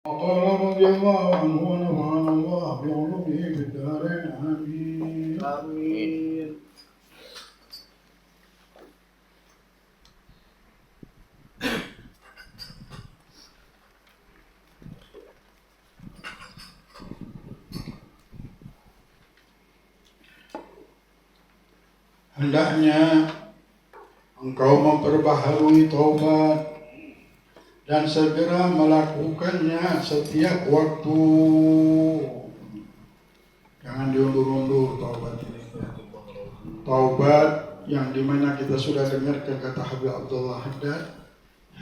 وقال رضي الله عنه ونفعنا الله بعلومه في الدارين آمين. Amin. Hendaknya engkau memperbaharui taubat dan segera melakukannya setiap waktu. Jangan diundur-undur taubat ini. Taubat yang dimana kita sudah dengarkan kata Habib Abdullah Haddad,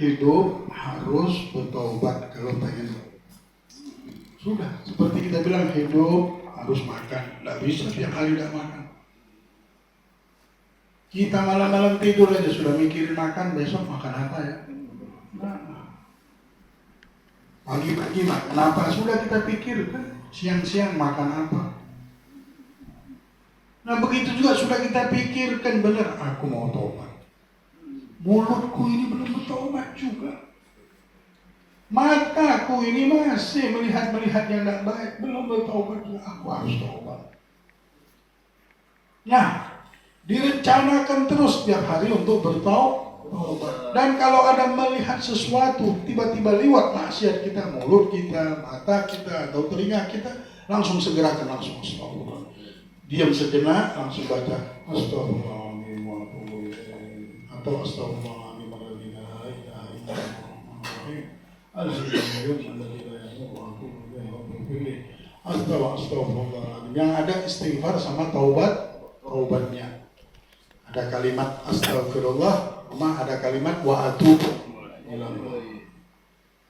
hidup harus bertaubat kalau pengen. Sudah, seperti kita bilang hidup harus makan, tidak bisa tiap hari tidak makan. Kita malam-malam tidur aja sudah mikirin makan, besok makan apa ya? Pagi-pagi makan apa? Sudah kita pikirkan. Siang-siang makan apa? Nah begitu juga sudah kita pikirkan benar, aku mau tobat. Mulutku ini belum bertobat juga. Mataku ini masih melihat-melihat yang tidak baik, belum bertobat juga. Aku harus tobat. Nah, direncanakan terus setiap hari untuk bertaubat. Dan kalau ada melihat sesuatu tiba-tiba lewat maksiat kita, mulut kita, mata kita, atau telinga kita, langsung segerakan, langsung astagfirullah. Diam sejenak, langsung baca astagfirullahaladzim wa atubu ilaih, atau astagfirullahaladzim wa atubu ilaih. Astagfirullahaladzim. Yang ada istighfar sama taubatnya. Ada kalimat astagfirullah, ada kalimat wa atubu ilallah.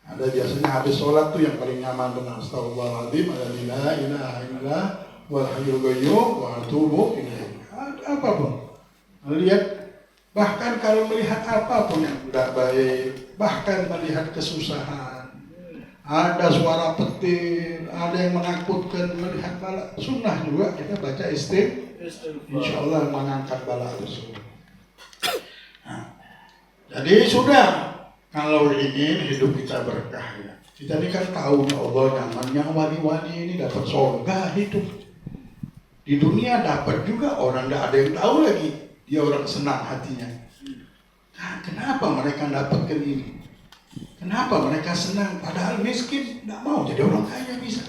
Ada biasanya habis sholat tuh yang paling nyaman dengan astagfirullahaladzim, ada la ilaha illallah wal hayyul qayyum wa atubu ilaih. Apapun. Melihat, bahkan kalau melihat apapun yang tidak baik, bahkan melihat kesusahan, ada suara petir, ada yang menakutkan, melihat bala, sunnah juga kita baca istighfar. Insya Allah mengangkat bala tersebut. Nah, jadi sudah, kalau ingin hidup kita berkah ya. Kita ini kan tahu ya Allah nyamannya wali-wali ini dapat surga hidup. Di dunia dapat juga orang tidak ada yang tahu lagi. Dia orang senang hatinya. Nah, kenapa mereka dapatkan ini? Kenapa mereka senang? Padahal miskin tidak mau jadi orang kaya bisa.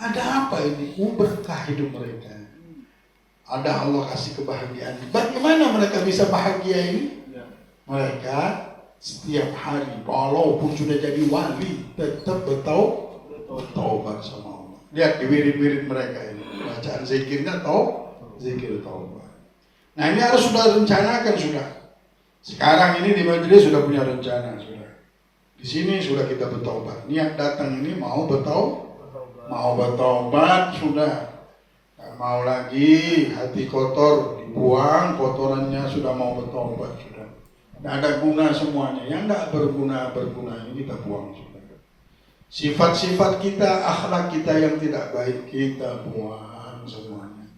Ada apa ini? Berkah hidup mereka. Ada Allah kasih kebahagiaan. Bagaimana mereka bisa bahagia ini? Mereka setiap hari, walaupun sudah jadi wali, tetap bertaubat sama Allah. Lihat di wirid-wirid mereka ini, bacaan zikirnya zikir taubat. Nah ini harus sudah rencanakan sudah. Sekarang ini di majelis sudah punya rencana sudah. Di sini sudah kita bertaubat. Niat datang ini mau bertaubat sudah. Mau lagi hati kotor dibuang, kotorannya sudah mau bertobat sudah. Tidak ada guna semuanya, yang tidak berguna ini kita buang sudah. Sifat-sifat kita, akhlak kita yang tidak baik kita buang semuanya.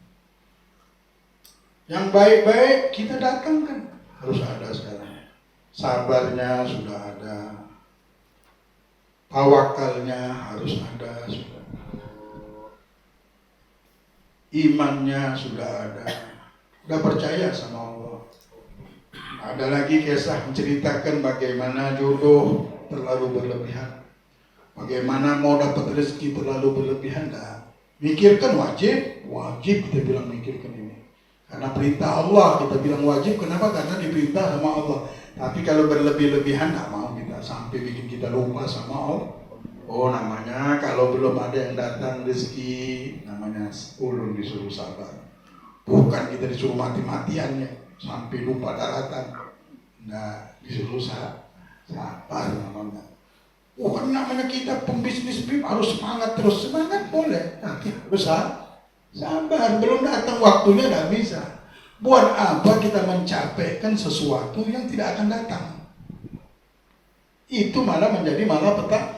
Yang baik-baik kita datangkan, harus ada sekarang. Sabarnya sudah ada, tawakalnya harus ada sudah. Imannya sudah ada, sudah percaya sama Allah. Ada lagi kisah menceritakan bagaimana jodoh terlalu berlebihan, bagaimana mau dapat rezeki terlalu berlebihan. Dah mikirkan wajib kita bilang mikirkan ini karena perintah Allah kita bilang wajib. Kenapa? Karena diperintah sama Allah. Tapi kalau berlebih-lebihan tak mau kita, sampai bikin kita lupa sama Allah. Oh namanya kalau belum ada yang datang rezeki, namanya ulun disuruh sabar. Bukan kita disuruh mati-matiannya sampai lupa daratan. Nah disuruh sabar namanya. Bukan namanya kita pembisnis harus semangat terus. Semangat boleh, tapi harus sabar. Belum datang waktunya tidak bisa. Buat apa kita mencapaikan sesuatu yang tidak akan datang? Itu malah menjadi malapetaka.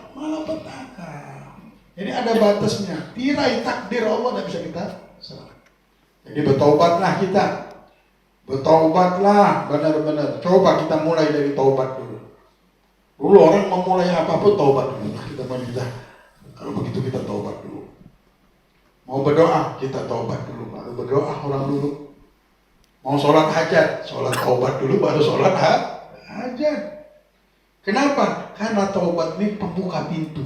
Jadi ada batasnya. Tirai takdir Allah tidak bisa kita serah. Jadi bertaubatlah kita. Bertaubatlah benar-benar. Coba kita mulai dari taubat dulu. Dulu orang memulai apapun taubat dulu. Kalau begitu kita taubat dulu. Mau berdoa, kita taubat dulu. Baru berdoa orang dulu. Mau sholat hajat, sholat taubat dulu, baru sholat hajat. Kenapa? Karena taubat ini pembuka pintu.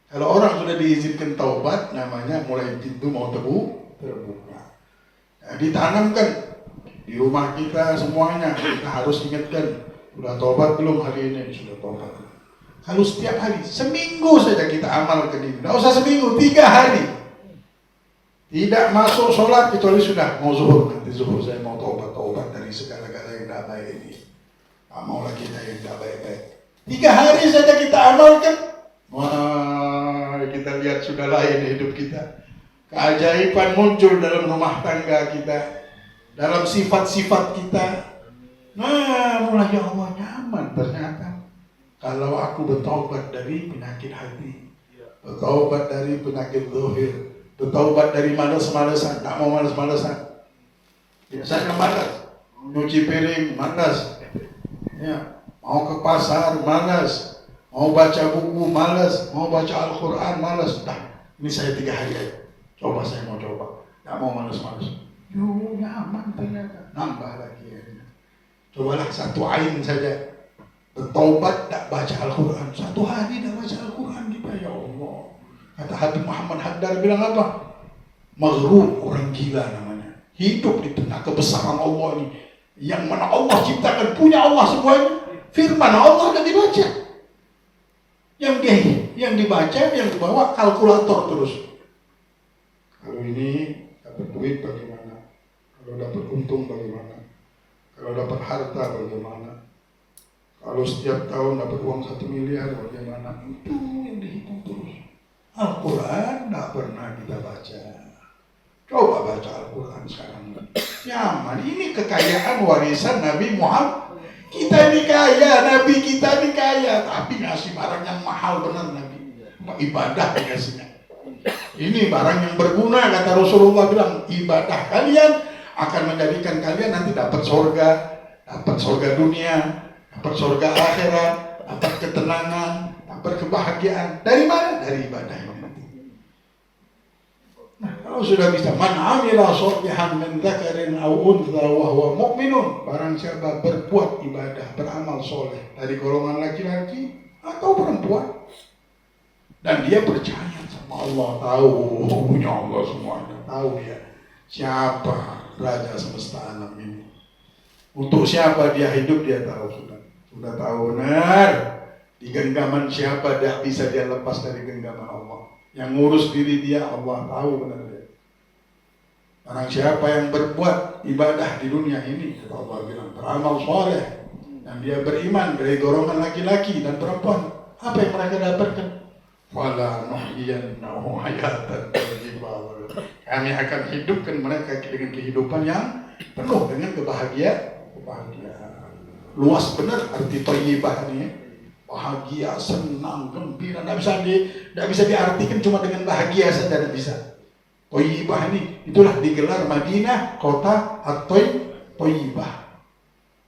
Kalau orang sudah diizinkan taubat, namanya mulai pintu mau terbuka. Nah, ditanamkan di rumah kita semuanya, kita harus ingatkan, sudah taubat belum hari ini? Sudah taubat. Kalau setiap hari, seminggu saja kita amalkan ini. Tidak usah seminggu, 3 hari. Tidak masuk sholat kecuali sudah mau zuhur. Nanti zuhur saya mau taubat dari segala-gala yang tidak baik ini. Tak mau lagi yang tidak baik-baik. 3 hari saja kita amalkan. Wah, kita lihat sudah lain hidup kita. Keajaiban muncul dalam rumah tangga kita, dalam sifat-sifat kita. Nah, mulai ya Allah nyaman ternyata. Kalau aku bertaubat dari penyakit hati, bertaubat dari penyakit zahir, bertaubat dari malas-malasan, tak mau malas-malasan. Biasanya malas, nyuci piring malas, ya, mau ke pasar malas, mau baca buku malas, mau baca Al-Quran malas. Dah, ini saya 3 hari aja. Saya mau coba, tak mau malas-malas. Nyaman ternyata, nambah lagi ya. Cobalah 1 ain saja. Bertaubat tak baca Al-Quran. 1 hari tak baca Al-Quran kita, ya Allah. Kata Habib Muhammad Haddad bilang apa? Maghrur, orang gila namanya. Hidup di tengah kebesaran Allah ini. Yang mana Allah ciptakan, punya Allah semuanya. Firman Allah dan dibaca. Yang dibaca, yang dibawa kalkulator terus. Kalau ini dapat duit bagaimana? Kalau dapat untung bagaimana? Kalau dapat harta bagaimana? Kalau setiap tahun dapat uang 1 miliar bagaimana? Itu yang dihitung terus. Al-Quran tidak pernah kita baca. Coba baca Al-Quran sekarang. Nyaman. Ini kekayaan warisan Nabi Muhammad. Kita ini kaya, Nabi kita ini kaya. Tapi ngasih barang yang mahal benar Nabi. Ibadah dikasihnya. Ini barang yang berguna, kata Rasulullah bilang. Ibadah kalian akan menjadikan kalian nanti dapat surga dunia, dapat surga akhirat, dapat ketenangan, dapat kebahagiaan. Dari mana? Dari ibadah ini. Nah, kalau sudah bisa, man amila sholihan min dzakarin aw untha wa huwa mu'minun, barang siapa berbuat ibadah, beramal soleh dari golongan laki-laki atau perempuan, dan dia percaya sama Allah, tahu punya Allah semuanya, tahu dia siapa Raja semesta alam ini, untuk siapa dia hidup, dia tahu sudah tahu benar. Di genggaman siapa dia bisa dia lepas dari genggaman Allah. Yang ngurus diri dia Allah tahu benar dia. Barang siapa yang berbuat ibadah di dunia ini, kata Allah bilang, beramal soleh, dan dia beriman dari golongan laki-laki dan perempuan, apa yang mereka dapatkan? Wala nuhyiyannahu hayatan thayyibah. Kami akan hidupkan mereka dengan kehidupan yang penuh dengan kebahagiaan. Luas benar arti thayyibah ini. Bahagia, senang, gembira. Tidak bisa diartikan cuma dengan bahagia saja, tidak bisa. Thayyibah ini, itulah digelar Madinah kota at-Thayyibah.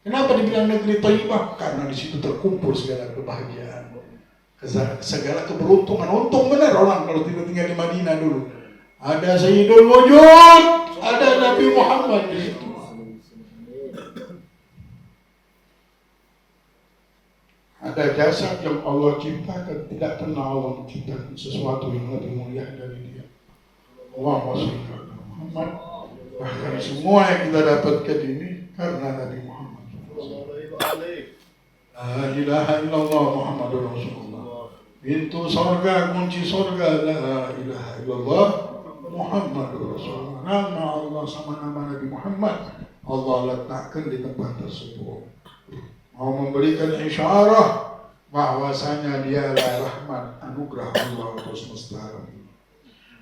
Kenapa dibilang negeri Thayyibah? Karena di situ terkumpul segala kebahagiaan, segala keberuntungan. Untung benar orang kalau tinggal di Madinah dulu. Ada Sayyidul Wujud, ada Nabi Muhammad di situ. Ada jasad yang Allah ciptakan, tidak pernah Allah menciptakan sesuatu yang lebih mulia dari dia. Allahumma shalli ala Muhammad. Bahkan semua yang kita dapatkan ini karena Nabi Muhammad. La ilaha illallah Muhammadur Rasulullah. Pintu surga, kunci surga, la ilaha illallah Muhammadur Rasulullah. Nama Allah sama nama Nabi Muhammad Allah letakkan di tempat tersebut. Mau memberikan isyarah bahwasanya dialah rahmat anugerah Allah semesta alam.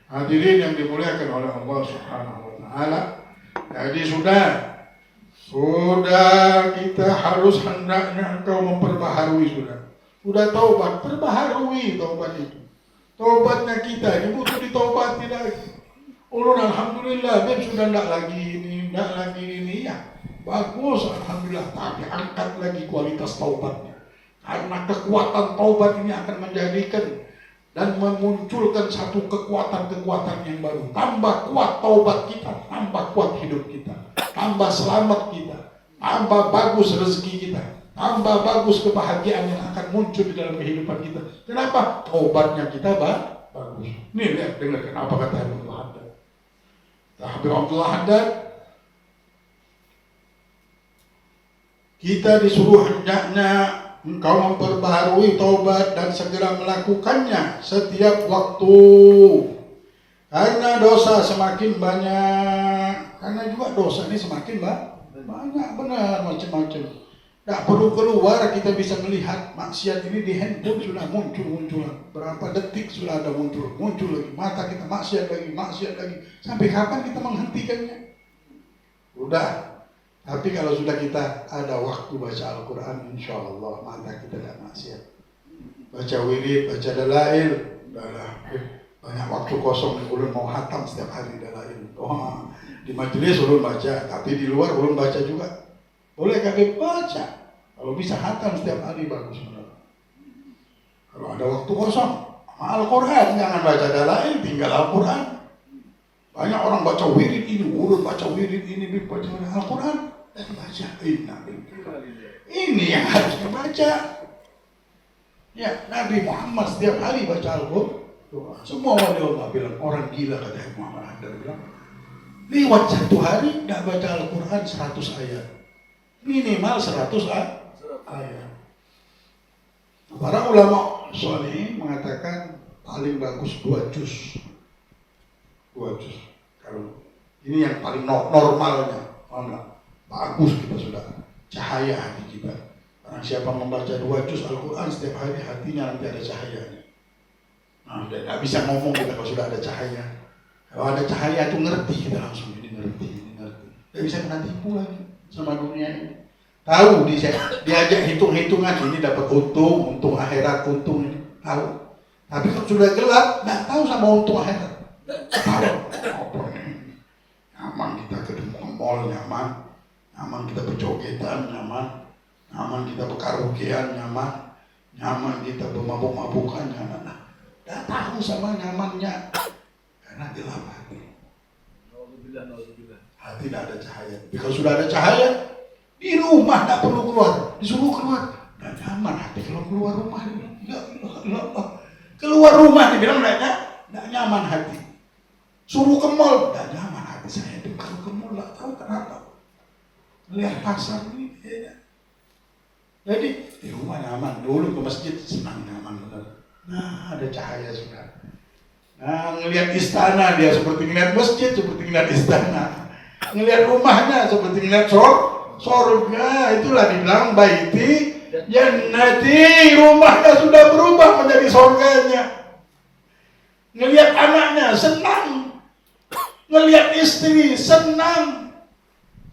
Hadirin yang dimuliakan oleh Allah Subhanahu wa taala. Jadi sudah kita harus hendaknya engkau memperbaharui sudah taubat, perbaharui taubat itu. Taubatnya kita ini butuh ditaubati lagi. Ulun alhamdulillah dia sudah tidak lagi ini ya. Bagus, alhamdulillah, tapi angkat lagi kualitas taubatnya. Karena kekuatan taubat ini akan menjadikan dan memunculkan satu kekuatan-kekuatan yang baru. Tambah kuat taubat kita, tambah kuat hidup kita, tambah selamat kita, tambah bagus rezeki kita, tambah bagus kebahagiaan yang akan muncul di dalam kehidupan kita. Kenapa? Taubatnya kita bagus. Nih lihat, dengarkan apa kata Abdullah Haddad. Habib Abdullah Haddad, kita disuruh hendaknya engkau memperbaharui taubat dan segera melakukannya setiap waktu. Karena dosa semakin banyak. Karena juga dosa ini semakin banyak, benar, macam-macam. Tak perlu keluar, kita bisa melihat maksiat ini di handphone sudah muncul. Berapa detik sudah ada muncul lagi. Mata kita maksiat lagi. Sampai kapan kita menghentikannya? Udah. Tapi kalau sudah kita ada waktu baca Al-Quran, insya Allah mata kita tidak maksiat. Baca wirid, baca dalail, banyak waktu kosong, ulun mau hatam setiap hari dalail. Di majelis ulun baca, tapi di luar ulun baca juga. Boleh kami baca, kalau bisa hatam setiap hari bagus. Kalau ada waktu kosong, Al-Quran, jangan baca dalail, tinggal Al-Quran. Banyak orang baca wirid ini, ulun baca wirid ini, baca Al-Quran. Dan baca ini yang harus dibaca. Ya, Nabi Muhammad setiap hari baca Al-Quran. Semua wali Allah bilang orang gila, kata Muhammad Haddad bilang. Lewat satu hari tidak baca Al-Quran 100 ayat. Minimal 100 ayat. Para ulama saleh mengatakan paling bagus 2 juz. 2 juz. Kalau ini yang paling normalnya, bagus kita sudah cahaya hati kita. Karena siapa membaca 2 juz Al-Quran setiap hari, hatinya nanti ada cahayanya. Nah, tidak bisa ngomong kita kalau sudah ada cahaya. Kalau ada cahaya itu ngerti, kita langsung ini ngerti. Tidak bisa kena tipu lagi sama dunia ini. Tahu diajak hitung-hitungan, ini dapat untung akhirat, untung ini tahu. Tapi kalau sudah gelap, tidak tahu sama untung akhirat. Tahu apa ini? Nyaman kita ke mall, nyaman kita berjogetan, nyaman kita berkaraokean, nyaman kita bermabuk-mabukan, nyaman. Tidak tahu sama nyamannya karena gelap hati. Hati tidak ada cahaya. Tapi kalau sudah ada cahaya, di rumah tidak perlu keluar, disuruh keluar, tidak nyaman hati. Kalau keluar rumah, keluar rumah dibilang tidak nyaman hati. Suruh ke mall, tidak nyaman hati saya. Kalau ke mall tidak tahu kenapa. Lihat pasar ini, ya. Jadi di rumah nyaman, dulu ke masjid senang nyaman benar. Nah, ada cahaya sudah. Nah, ngelihat istana dia seperti ngelihat masjid, seperti ngelihat istana. Ngelihat rumahnya seperti ngelihat surga. Itulah dibilang baiti jannati, rumahnya sudah berubah menjadi surganya. Ngelihat anaknya senang, ngelihat istri senang.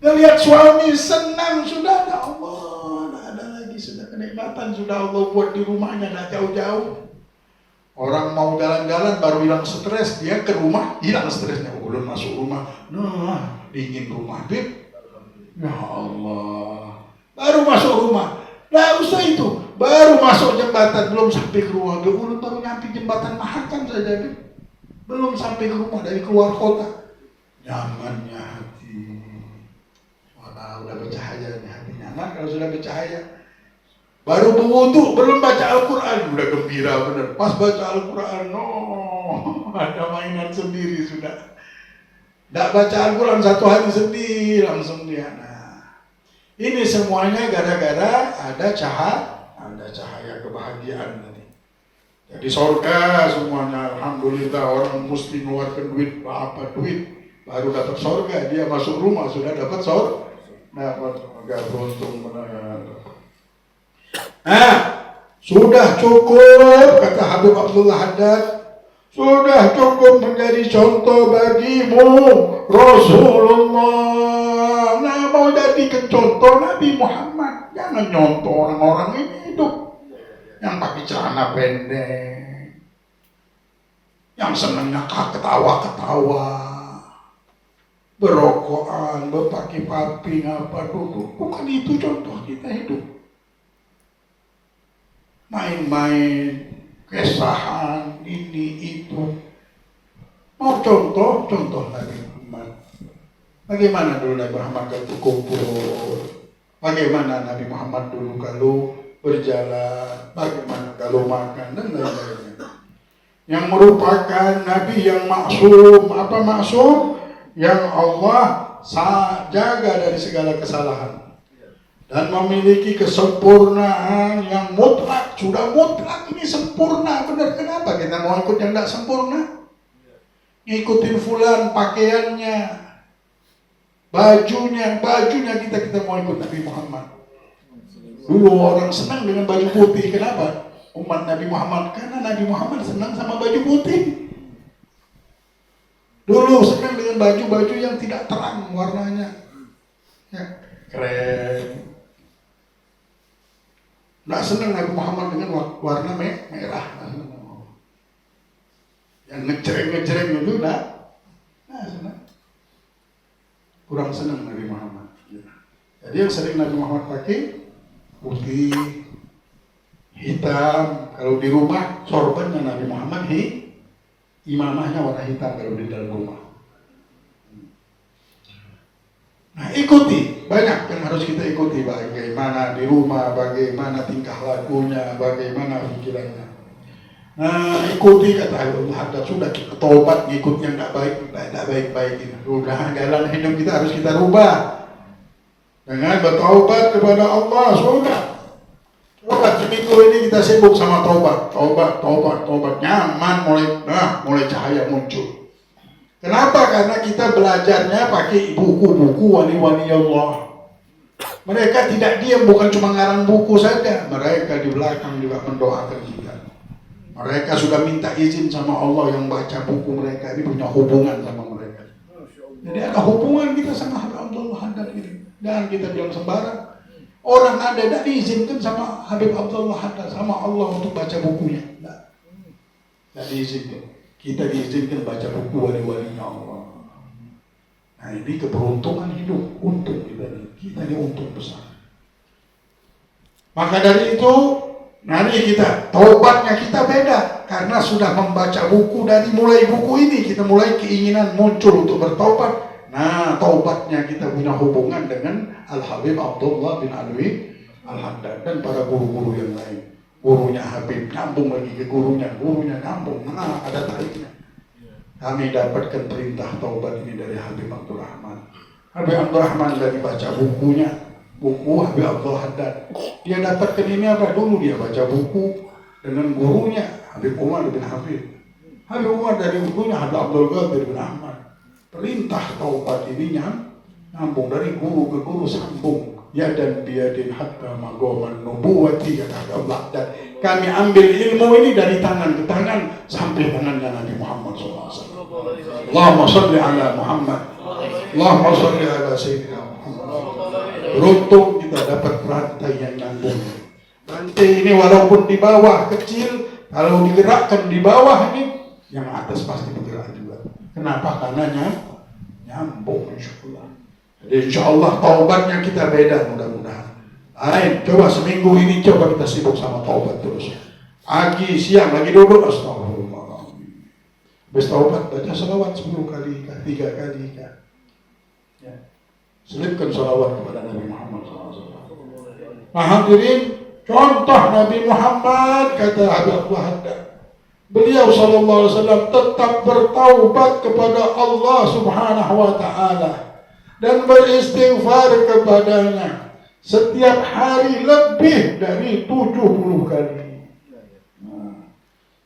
Ngelihat suami senang, sudah ada Allah, tidak ada lagi, sudah kenikmatan, sudah Allah buat di rumahnya, tidak jauh-jauh. Orang mau jalan-jalan baru hilang stres, dia ke rumah hilang stresnya. Belum masuk rumah, nah dingin rumah, Bib. Ya Allah, baru masuk rumah, tidak usah itu, baru masuk jembatan, belum sampai ke rumah, belum baru nyampe jembatan Mahakam saja, Bib. Belum sampai ke rumah dari keluar kota, nyamannya hati. Udah bercahaya nih hati nyaman. Kalau sudah bercahaya, baru berwudu, belum baca Al-Quran, udah gembira bener. Pas baca Al-Quran, ada mainan sendiri sudah. Tidak baca Al-Quran 1 hari sedih, langsung dia. Nah, ini semuanya gara-gara ada cahaya kebahagiaan tadi. Jadi surga semuanya, alhamdulillah. Orang mesti ngeluarkan duit, berapa duit baru dapat surga. Dia masuk rumah sudah dapat surga. Agak beruntung benar. Nah, sudah cukup, kata Habib Abdullah Haddad, sudah cukup menjadi contoh bagimu Rasulullah. Nah, mau jadi contoh Nabi Muhammad, jangan nyontoh orang-orang ini hidup yang pakai celana pendek, yang senangnya ketawa-ketawa, berokokan, berpakai paping, apa duduk. Bukan itu contoh kita hidup. main-main, kesahan, ini, itu. Mau contoh Nabi Muhammad. Bagaimana dulu Nabi Muhammad kalau kumpul? Bagaimana Nabi Muhammad dulu kalau berjalan? Bagaimana kalau makan dan lain-lainnya? Yang merupakan Nabi yang maksum. Apa maksum? Yang Allah jaga dari segala kesalahan dan memiliki kesempurnaan yang mutlak. Sudah mutlak, ini sempurna benar. Kenapa kita mau ikut yang tidak sempurna? Ngikutin fulan pakaiannya, bajunya kita mau ikut Nabi Muhammad. Dulu orang senang dengan baju putih. Kenapa? Umat Nabi Muhammad, karena Nabi Muhammad senang sama baju putih. Dulu senang dengan baju-baju yang tidak terang warnanya, ya, keren. Nggak senang Nabi Muhammad dengan warna merah, yang ngejreng itu, nah senang. Kurang senang Nabi Muhammad. Jadi yang sering Nabi Muhammad pakai putih, hitam. Kalau di rumah sorbannya Nabi Muhammad imamahnya warna hitam kalau di dalam rumah. Nah, ikuti, banyak yang harus kita ikuti. Bagaimana di rumah, bagaimana tingkah lakunya, bagaimana pikirannya. Nah, ikuti kata Allah. Sudah kita tobat, ngikut yang tidak baik ini. Sudah jalan hidup kita harus kita rubah dengan bertaubat kepada Allah. Sudah. Tobat seminggu ini kita sibuk sama tobat, nyaman, mulai cahaya muncul. Kenapa? Karena kita belajarnya pakai buku-buku wali-wali Allah. Mereka tidak diam, bukan cuma ngarang buku saja. Mereka di belakang juga mendoakan kita. Mereka sudah minta izin sama Allah yang baca buku mereka ini punya hubungan sama mereka. Jadi ada hubungan kita sama Abdullah Haddad ini. Dan kita bilang sembarang. Orang ada tidak diizinkan sama Habib Abdullah Haddad, sama Allah untuk baca bukunya. Tidak diizinkan. Kita diizinkan baca buku wali-walinya Allah. Nah, ini keberuntungan hidup. Untung kita ini untung besar. Maka dari itu, nanti kita, taubatnya kita beda. Karena sudah membaca buku, dari mulai buku ini, kita mulai keinginan muncul untuk bertaubat. Nah, taubatnya kita punya hubungan dengan Al-Habib Abdullah bin Alwi Al-Haddad dan para guru-guru yang lain. Gurunya Habib nyambung lagi ke gurunya nyambung. Nah, ada tariknya. Kami dapatkan perintah taubat ini dari Habib Abdurrahman. Habib Abdurrahman dari baca bukunya, buku Habib Abdullah Haddad. Dia dapatkan ini apa? Dulu dia baca buku dengan gurunya Habib Umar bin Habib. Habib Umar dari gurunya Habib Abdul Qadir bin Ahmad. Perintah taubat ini nyambung dari guru ke guru, sambung. Ya dan biadin hatta magoman nubuwati, kata Allah. Dan kami ambil ilmu ini dari tangan ke tangan sampai tangannya Nabi Muhammad SAW. Allahumma salli ala Muhammad. Allahumma salli ala Sayyidina Muhammad. Beruntung kita dapat rantai yang nyambung. Rantai ini walaupun di bawah kecil, kalau digerakkan di bawah ini, yang atas pasti bergerak juga. Kenapa? Karena nyambung, insyaAllah. Jadi insyaAllah taubatnya kita beda mudah-mudahan. Ayo, coba seminggu ini coba kita sibuk sama taubat terus. Pagi, siang, lagi duduk, astagfirullahaladzim. Habis taubat, baca salawat 10 kali, 3 kali. Ya. Selipkan salawat kepada Nabi Muhammad SAW. Nah, hadirin, contoh Nabi Muhammad, kata Habib Abdullah Haddad. Beliau sallallahu alaihi wasallam tetap bertaubat kepada Allah Subhanahu wa taala dan beristighfar kepadanya setiap hari lebih dari 70 kali.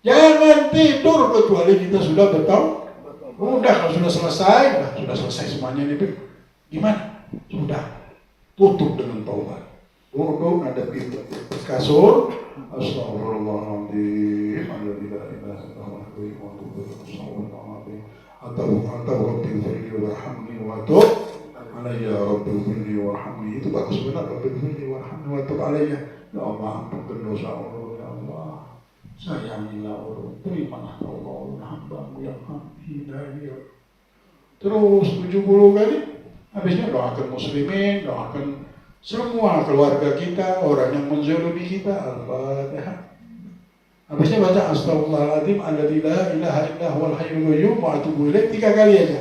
Jangan tidur kecuali kita sudah bertaubat. Udah kalau sudah selesai semuanya ini. Gimana? Sudah tutup dengan taubat. Duduk ada pintu kasur. Astagfirullahaladzim. Atau Rabbil firli warhamni wa tub alayya Rabbil firli warhamni. Itu bagus benar, Rabbil firli warhamni wa tub alayya. Ya Allah, ampunkan dosa Allah, ya Allah. Sayangilah Allah, terimalah Allah hamba-Mu yang hidayah. Terus 70 kali. Habisnya doakan muslimin, doakan semua keluarga kita, orang yang menzalimi kita. Al-Fatihah. Habisnya baca Astaghfirullahaladzim alladzi la ilaha illa huwal hayyul qayyum wa atubu ilaih 3 kali aja.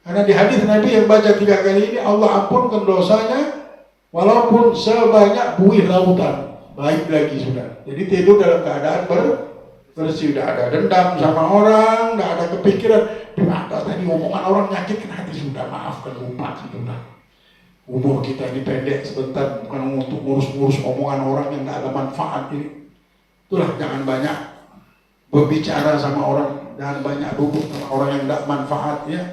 Karena di hadis Nabi yang baca 3 kali ini Allah ampunkan dosanya walaupun sebanyak buih lautan. Baik lagi sudah. Jadi tidur dalam keadaan bersih, tidak ada dendam sama orang, tidak ada kepikiran. Gimana tadi omongan orang nyakitin hati, sudah maafkan, lupakan sudah. Umur kita ini pendek sebentar, bukan untuk ngurus-ngurus omongan orang yang tidak ada manfaat ini. Itulah, jangan banyak berbicara sama orang, jangan banyak duduk sama orang yang tidak manfaat ya.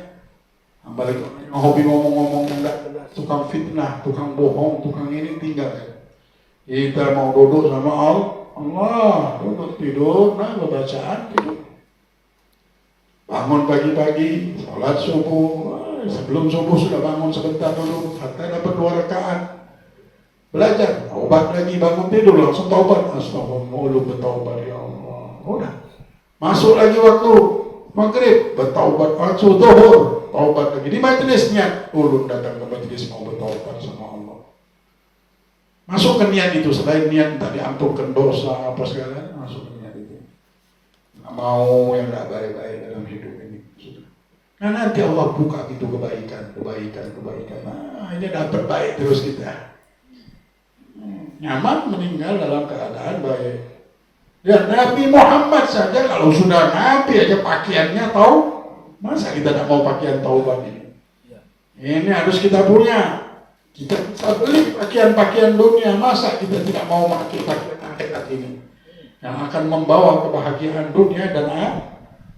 Apalagi yang hobi ngomong-ngomong yang tidak jelas, tukang fitnah, tukang bohong, tukang ini, tinggal ya. Kita mau duduk sama Allah, duduk tidur, nah bacaan tidur. Bangun pagi-pagi, sholat subuh, sebelum subuh sudah bangun sebentar dulu, hatta dapat 2 rakaat. Belajar, taubat lagi, bangun tidur langsung taubat. Astagfirullah, bertaubat ya Allah. Udah. Masuk lagi waktu maghrib, bertaubat. Masuk zuhur, taubat lagi. Di majelisnya, ulun datang ke majelis mau bertaubat sama Allah. Masuk ke niat itu, selain niat tadi ampunkan dosa apa segala, masuk ke niat itu. Nggak mau yang tidak baik-baik dalam hidup ini. Nah nanti Allah buka gitu kebaikan. Nah ini dapat baik terus kita. Nyaman meninggal dalam keadaan baik. Dan Nabi Muhammad saja kalau sudah Nabi aja pakaiannya tahu, masa kita tidak mau pakaian taubat ini? Ini harus kita punya. Kita bisa beli pakaian-pakaian dunia, masa kita tidak mau pakai pakaian akhirat ini yang akan membawa kebahagiaan dunia dan akhirat.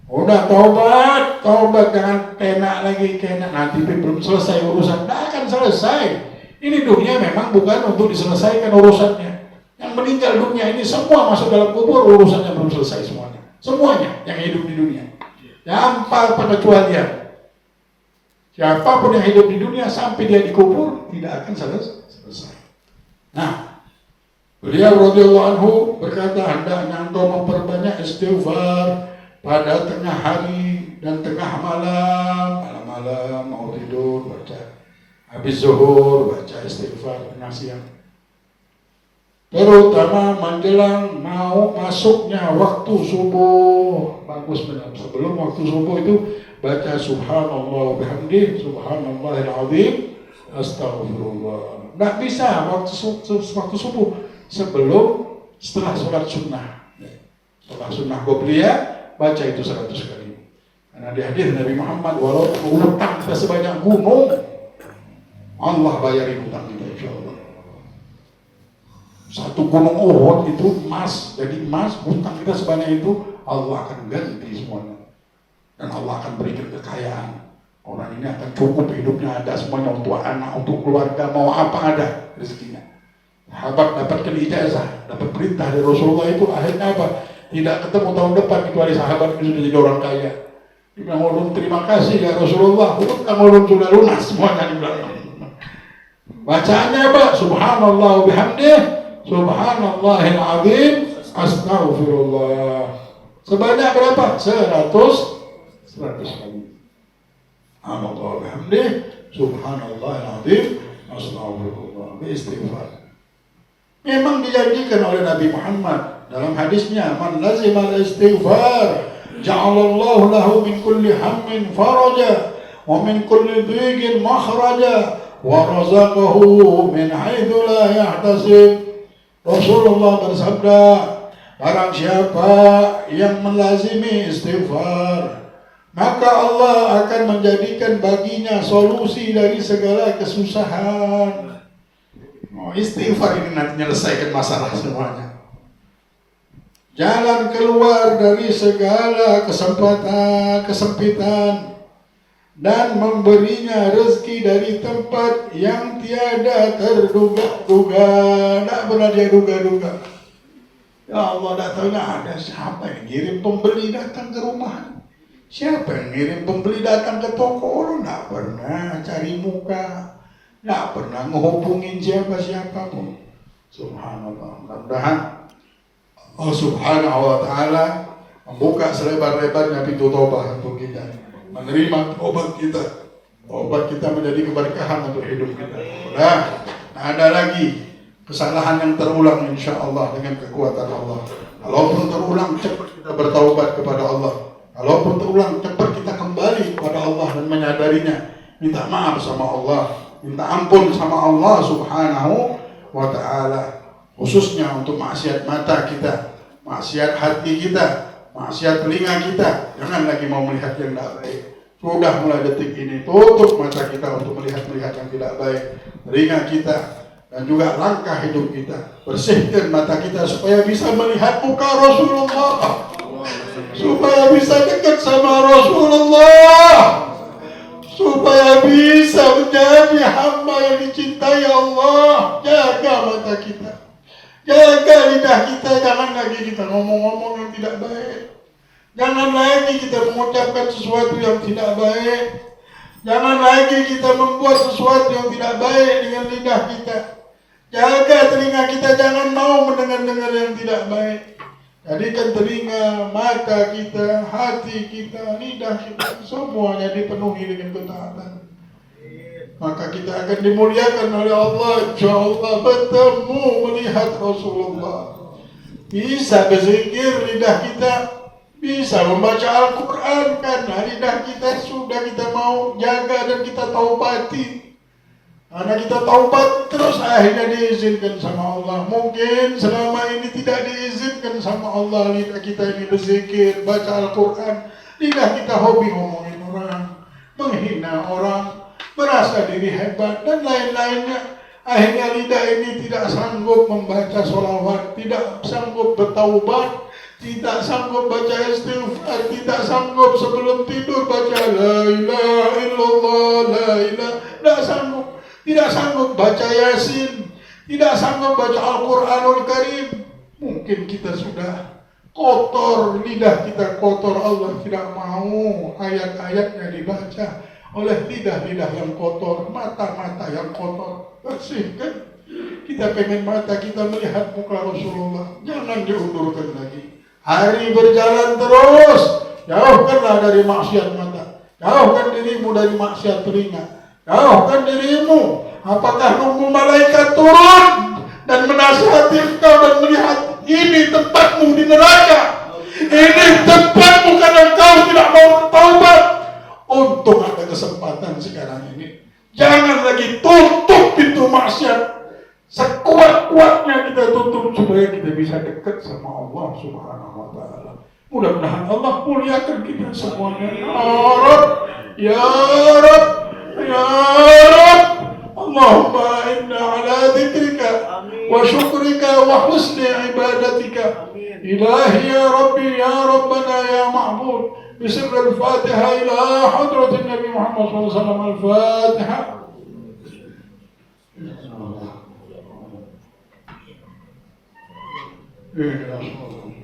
Udah taubat jangan kena lagi, nanti belum selesai urusan, tidak akan selesai. Ini dunia memang bukan untuk diselesaikan urusannya. Yang meninggal dunia ini semua masuk dalam kubur, urusannya belum selesai semuanya yang hidup di dunia. Tanpa pengecualian. Siapapun yang hidup di dunia sampai dia dikubur tidak akan selesai. Nah, beliau radhiyallahu anhu berkata, hendaknya engkau memperbanyak istighfar pada tengah hari dan tengah malam mau tidur baca, habis zuhur baca istighfar tengah siang. Terutama menjelang mau masuknya waktu subuh, bagus benar. Sebelum waktu subuh itu baca subhanallah bihamdi, subhanallahil azim, astagfirullah. Nggak bisa waktu subuh, setelah sholat sunnah. Sholat sunnah qobliyah, baca itu 100 kali. Karena di hadis Nabi Muhammad, walaupun hutang kita sebanyak gunung, Allah bayarin hutang kita insyaallah. Satu gunung Uhud itu emas, jadi emas, hutang kita sebanyak itu Allah akan ganti semuanya. Dan Allah akan berikan kekayaan. Orang ini akan cukup hidupnya, ada semuanya untuk anak, untuk keluarga, mau apa ada rezekinya. Sahabat dapatkan ijazah, dapat perintah dari Rasulullah itu akhirnya apa? Tidak ketemu tahun depan kecuali sahabat itu sudah jadi orang kaya. Dia bilang, ulun terima kasih ya Rasulullah, hutang ulun sudah lunas semuanya dibilang. Bacaannya apa? Subhanallah bihamdih, subhanallahil azim, astagfirullah. Sebanyak berapa? 100 kali. Allah bihamdih, subhanallahil azim, astagfirullah. Istighfar. Memang dijanjikan oleh Nabi Muhammad dalam hadisnya, man lazimal istighfar ja'alallahu lahu min kulli hammin faraja wa min kulli dhiqin makhraja wa razaqahu min haitsu la yahtasib. Rasulullah bersabda, barang siapa yang melazimi istighfar, maka Allah akan menjadikan baginya solusi dari segala kesusahan. Istighfar ini nanti menyelesaikan masalah semuanya. Jalan keluar dari segala kesempitan dan memberinya rezeki dari tempat yang tiada terduga-duga. Tak pernah dia duga-duga. Ya Allah, tak tahu ada siapa yang ngirim pembeli datang ke rumah. Siapa yang ngirim pembeli datang ke toko? Lu tak pernah cari muka. Tidak pernah menghubungin siapa-siapa pun. Subhanallah. Mudah-mudahan Allah subhanahu wa ta'ala membuka selebar-lebarnya pintu tobat untuk kita. Menerima tobat kita. Tobat kita menjadi keberkahan untuk hidup kita. Nah, ada lagi kesalahan yang terulang insya Allah dengan kekuatan Allah. Kalaupun terulang, cepat kita bertaubat kepada Allah. Kalaupun terulang, cepat kita kembali kepada Allah dan menyadarinya. Minta maaf sama Allah, minta ampun sama Allah Subhanahu wa ta'ala. Khususnya untuk maksiat mata kita, maksiat hati kita, maksiat telinga kita. Jangan lagi mau melihat yang tidak baik. Sudah mulai detik ini, tutup mata kita untuk melihat-melihat yang tidak baik. Telinga kita dan juga langkah hidup kita. Bersihkan mata kita supaya bisa melihat muka Rasulullah, supaya bisa dekat sama Rasulullah, supaya bisa menjadi hamba yang dicintai Allah. Jaga mata kita, jaga lidah kita. Jangan lagi kita ngomong-ngomong yang tidak baik. Jangan lagi kita mengucapkan sesuatu yang tidak baik. Jangan lagi kita membuat sesuatu yang tidak baik dengan lidah kita. Jaga telinga kita, jangan mau mendengar-dengar yang tidak baik. Jadikan telinga, mata kita, hati kita, lidah kita, semuanya dipenuhi dengan ketaatan. Maka kita akan dimuliakan oleh Allah. InsyaAllah bertemu melihat Rasulullah. Bisa berzikir lidah kita, bisa membaca Al-Quran, karena lidah kita sudah kita mau jaga dan kita taubati. Karena kita taubat terus akhirnya diizinkan sama Allah. Mungkin selama ini tidak diizinkan sama Allah. Lidah kita ini berzikir, baca Al-Quran. Lidah kita hobi ngomongin orang, menghina orang, merasa diri hebat dan lain-lainnya. Akhirnya lidah ini tidak sanggup membaca sholawat, tidak sanggup bertaubat, tidak sanggup baca istighfar, tidak sanggup sebelum tidur baca la ilaha illallah, la ilaha, tidak sanggup. Tidak sanggup baca Yasin, tidak sanggup baca Al-Quranul Karim. Mungkin kita sudah kotor, lidah kita kotor. Allah tidak mau ayat-ayatnya dibaca oleh lidah-lidah yang kotor, mata-mata yang kotor. Bersihkan. Kita pengen mata kita melihat muka Rasulullah. Jangan diundurkan lagi. Hari berjalan terus. Jauhkanlah dari maksiat mata. Jauhkan dirimu dari maksiat telinga. Jauhkan dirimu. Apakah nunggu malaikat turun dan menasihati engkau dan melihat ini tempatmu di neraka, ini tempatmu karena engkau tidak mau bertaubat? Untung ada kesempatan sekarang ini. Jangan lagi tutup pintu maksiat. Sekuat-kuatnya kita tutup supaya kita bisa dekat sama Allah Subhanahu wa ta'ala. Mudah-mudahan Allah muliakan kita semuanya. Ya Rabb, ya Rabb, ya Rabb. Allahumma inna ala dhikrika wa syukrika wa husni ibadatika. Ilahi ya Rabbi ya Rabbana ya Ma'bud. Bismil al-Fatiha ila hadratin Nabi Muhammad SAW. Al-Fatiha. Ya Rasulullah.